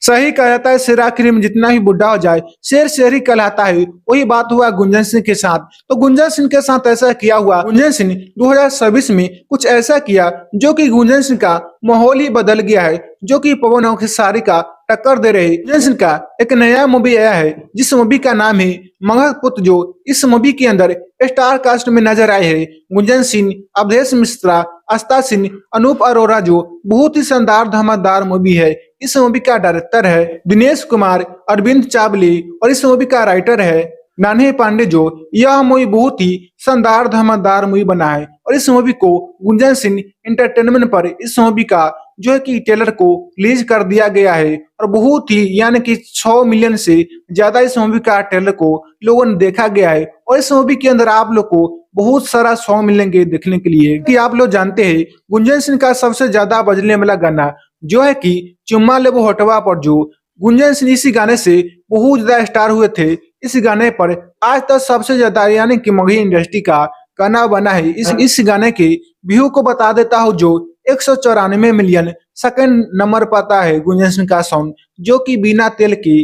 सही कहा जाता है, शेर आखिर में जितना ही बुढ़ा हो जाए शेर शेर ही कहलाता है। वही बात हुआ गुंजन सिंह के साथ। तो गुंजन सिंह के साथ ऐसा किया हुआ, गुंजन सिंह 2026 में कुछ ऐसा किया जो कि गुंजन सिंह का माहौल ही बदल गया है, जो कि पवन खेसारी का टक्कर दे रहे। गुंजन सिंह का एक नया मूवी आया है जिस मूवी का नाम है मगहपुत्र। जो इस मूवी के अंदर स्टार कास्ट में नजर आए हैं गुंजन सिंह, अवधेश मिश्रा, आस्था सिंह, अनूप अरोरा। जो बहुत ही शानदार धमाकेदार मूवी है। इस मूवी का डायरेक्टर है दिनेश कुमार, अरविंद चावले और इस मूवी का राइटर है नान्हे पांडे। जो यह मूवी बहुत ही शानदार धमाकेदार मूवी बना है और इस मूवी को गुंजन सिंह एंटरटेनमेंट पर इस मूवी का जो है कि ट्रेलर को रिलीज कर दिया गया है और बहुत ही यानी कि 6 मिलियन से ज्यादा इस मूवी का ट्रेलर को लोगों ने देखा गया है। और इस मूवी के अंदर आप लोग को बहुत सारा सॉन्ग मिलेंगे देखने के लिए कि आप लोग जानते हैं गुंजन सिंह का सबसे ज्यादा बजने वाला गाना जो है कि चुम्मा लेबो होठवा पर। जो गुंजन सिंह इसी गाने से बहुत ज्यादा स्टार हुए थे। इस गाने पर आज तक सबसे ज्यादा यानी कि मगही इंडस्ट्री का गाना बना है। इस गाने के व्यू को बता देता हूँ, जो 194 मिलियन सेकंड नंबर पाता है गुंजन सिंह का सॉन्ग, जो कि बिना तेल की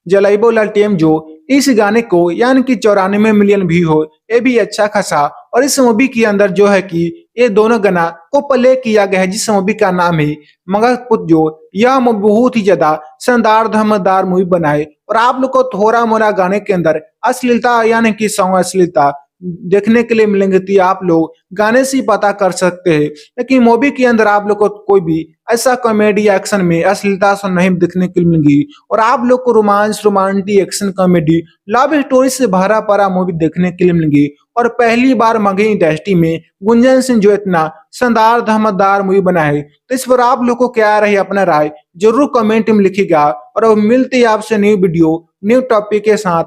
जलाइबो लालटेन। जो इस गाने को यानी कि 94 मिलियन भी हो, ये भी अच्छा खासा। और इस मूवी के अंदर जो है कि ये दोनों गाना को प्ले किया गया है जिस मूवी का नाम है मगहपुत्र। जो यह मूवी बहुत ही ज्यादा शानदार धमाकेदार मूवी बना है और आप लोग को थोड़ा मोड़ा गाने के अंदर अश्लीलता यानी कि सॉन्ग अश्लीलता देखने के लिए मिलेंगे, तो आप लोग गाने से ही पता कर सकते हैं। लेकिन मूवी के अंदर आप लोग को कोई भी ऐसा कॉमेडी एक्शन में अश्लीलता सब नहीं देखने के लिए मिलेंगी और आप लोग को romance, romantic, action, comedy, love story से भरा पड़ा मूवी देखने के लिए मिलेंगी। और पहली बार मगही इंडस्ट्री में गुंजन सिंह जो इतना शानदार धमाकेदार मूवी बना है, तो इस पर आप लोग को क्या रही अपना राय जरूर कमेंट में लिखिएगा। और अब मिलते हैं आपसे न्यू वीडियो न्यू टॉपिक के साथ।